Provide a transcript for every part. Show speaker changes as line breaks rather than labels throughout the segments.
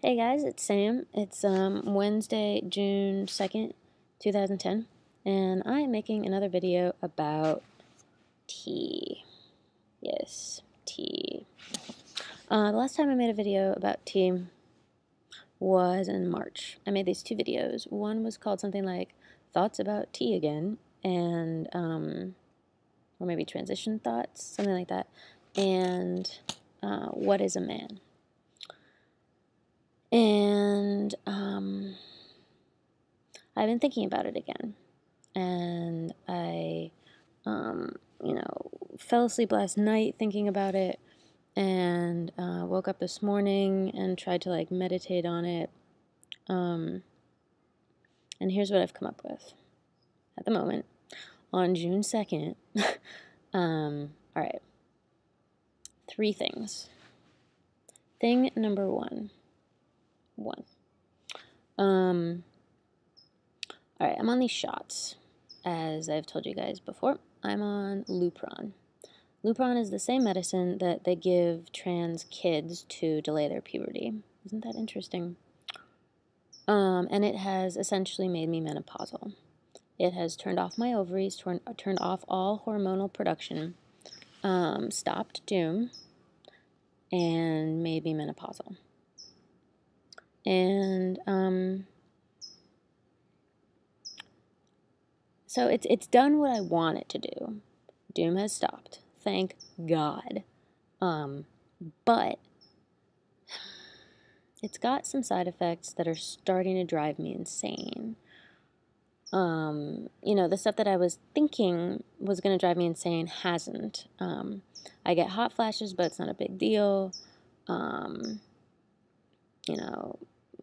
Hey guys, it's Sam. It's Wednesday, June 2nd, 2010, and I am making another video about tea. Yes, tea. The last time I made a video about tea was in March. I made these two videos. One was called something like Thoughts About Tea Again, and or maybe Transition Thoughts, something like that, and What is a Man? And I've been thinking about it again, and I, fell asleep last night thinking about it, and woke up this morning and tried to meditate on it. And here's what I've come up with at the moment on June 2nd. All right, 3 things. Thing number one. All right, I'm on these shots. As I've told you guys before, I'm on lupron. Lupron is the same medicine that they give trans kids to delay their puberty. Isn't that interesting? And it has essentially made me menopausal. It has turned off my ovaries, turned off all hormonal production, stopped Doom, and made me menopausal. And so it's done what I want it to do. Doom has stopped. Thank God. But it's got some side effects that are starting to drive me insane. The stuff that I was thinking was going to drive me insane hasn't. I get hot flashes, but it's not a big deal.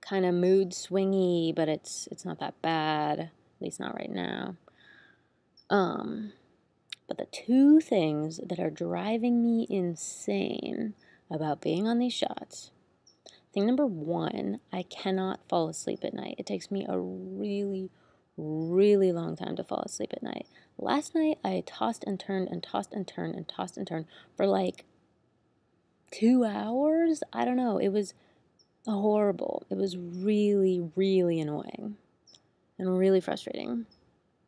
Kind of mood swingy, but it's not that bad, at least not right now. But the 2 things that are driving me insane about being on these shots. Thing number 1, I cannot fall asleep at night. It takes me a really, really long time to fall asleep at night. Last night, I tossed and turned and tossed and turned and tossed and turned for 2 hours. I don't know. It was horrible. It was really, really annoying and really frustrating.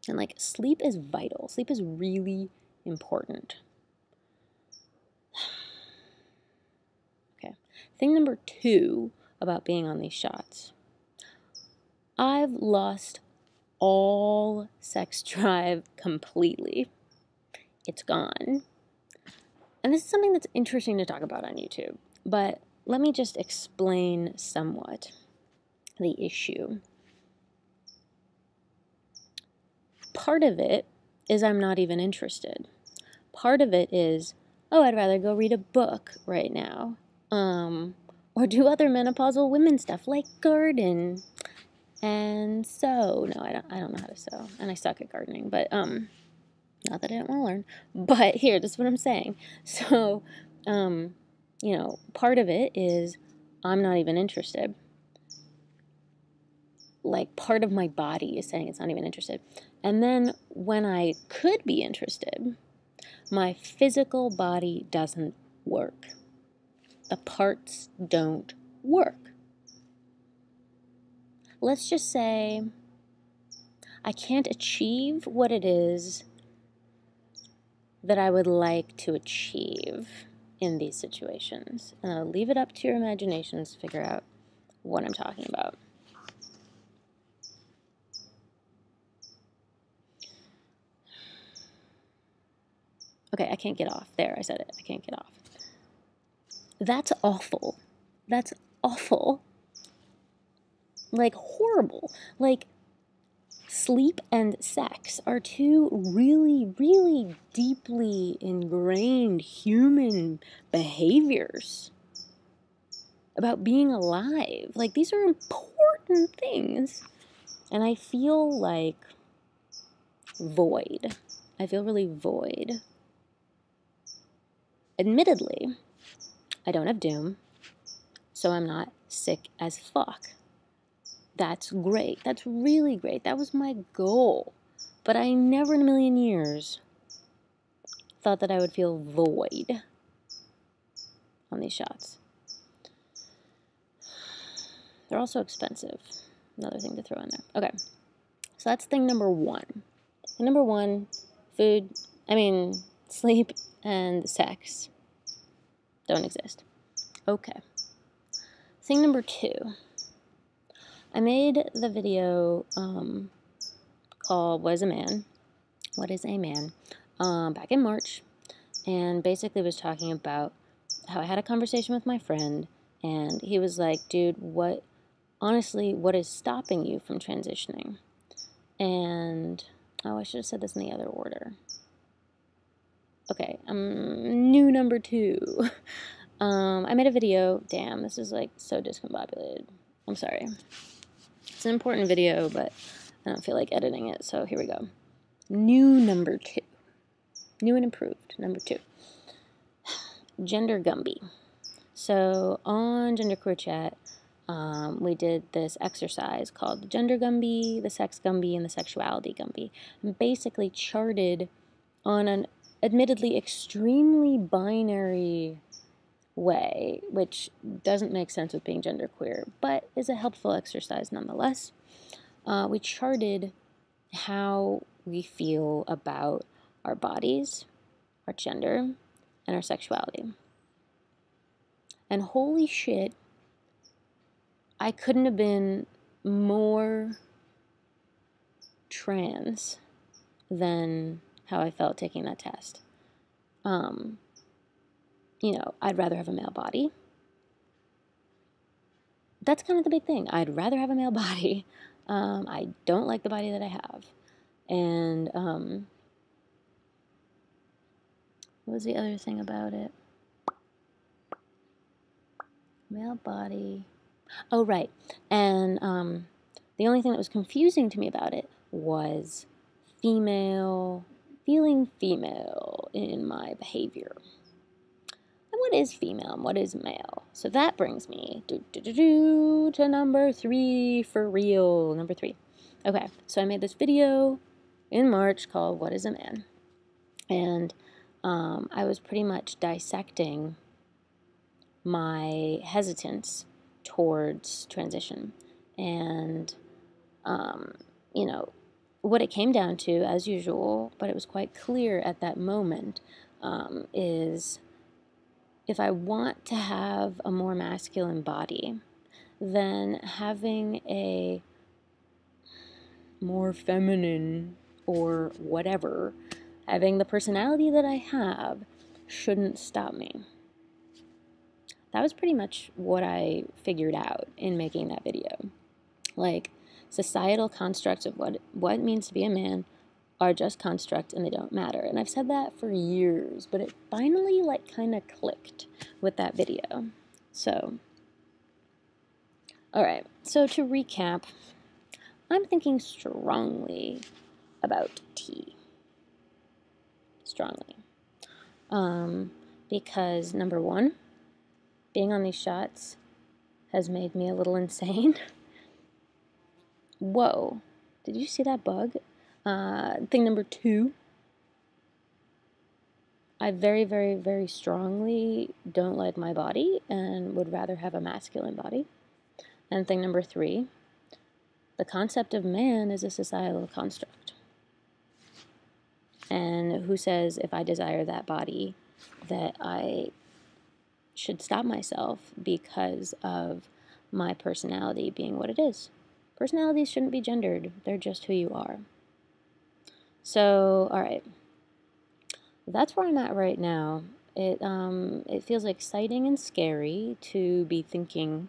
And sleep is vital. Sleep is really important. Okay. Thing number 2 about being on these shots. I've lost all sex drive completely. It's gone. And this is something that's interesting to talk about on YouTube. But let me just explain somewhat the issue. Part of it is I'm not even interested. Part of it is, I'd rather go read a book right now. Or do other menopausal women stuff like garden and sew. No, I don't know how to sew, and I suck at gardening, but not that I don't want to learn. But here, this is what I'm saying. So, part of it is I'm not even interested. Part of my body is saying it's not even interested. And then when I could be interested, my physical body doesn't work. The parts don't work. Let's just say I can't achieve what it is that I would like to achieve in these situations. And I'll leave it up to your imaginations to figure out what I'm talking about. Okay, I can't get off. There, I said it. I can't get off. That's awful. That's awful. Horrible. Sleep and sex are 2 really, really deeply ingrained human behaviors about being alive. These are important things. And I feel void. I feel really void. Admittedly, I don't have Doom, so I'm not sick as fuck. That's great. That's really great. That was my goal. But I never in a million years thought that I would feel void on these shots. They're also expensive. Another thing to throw in there. Okay, so that's thing number one. Thing number one, sleep and sex don't exist. Okay. Thing number two. I made the video called What is a Man? What is a Man? Back in March, and basically was talking about how I had a conversation with my friend, and he was like, dude, what is stopping you from transitioning? And, I should have said this in the other order. Okay, new number two. I made a video. Damn, this is like so discombobulated. I'm sorry. It's an important video, but I don't feel like editing it, so here we go. New number two. New and improved, number two. Gender Gumby. So on Genderqueer Chat, we did this exercise called the Gender Gumby, the Sex Gumby, and the Sexuality Gumby. And basically charted on an admittedly extremely binary way, which doesn't make sense with being genderqueer, but is a helpful exercise nonetheless. We charted how we feel about our bodies, our gender, and our sexuality. And holy shit, I couldn't have been more trans than how I felt taking that test. I'd rather have a male body. That's kind of the big thing. I'd rather have a male body. I don't like the body that I have. And what was the other thing about it? Male body. Oh, right. And the only thing that was confusing to me about it was feeling female in my behavior. And what is female and what is male? So that brings me to number three for real. Number three. Okay, so I made this video in March called What is a Man? And I was pretty much dissecting my hesitance towards transition. And, what it came down to, as usual, but it was quite clear at that moment, is if I want to have a more masculine body, then having a more feminine or whatever, having the personality that I have shouldn't stop me. That was pretty much what I figured out in making that video. Like, societal constructs of what it means to be a man are just constructs and they don't matter. And I've said that for years, but it finally kind of clicked with that video. So, all right. So to recap, I'm thinking strongly about tea. Strongly. Because number one, being on these shots has made me a little insane. Whoa, did you see that bug? Thing number two, I very, very, very strongly don't like my body and would rather have a masculine body. And thing number three, the concept of man is a societal construct. And who says if I desire that body that I should stop myself because of my personality being what it is? Personalities shouldn't be gendered. They're just who you are. So, all right. That's where I'm at right now. It feels exciting and scary to be thinking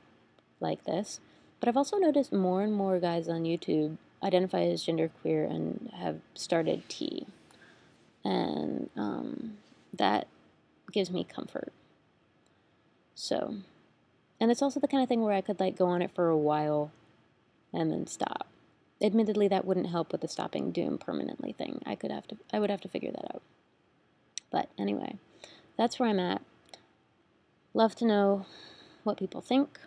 like this. But I've also noticed more and more guys on YouTube identify as genderqueer and have started tea. And that gives me comfort. So, and it's also the kind of thing where I could go on it for a while and then stop. Admittedly, that wouldn't help with the stopping doom permanently thing. I would have to figure that out. But anyway, that's where I'm at. Love to know what people think.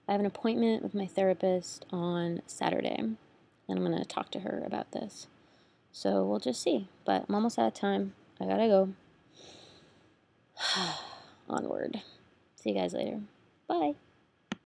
I have an appointment with my therapist on Saturday, and I'm going to talk to her about this. So we'll just see. But I'm almost out of time. I gotta go. Onward. See you guys later. Bye.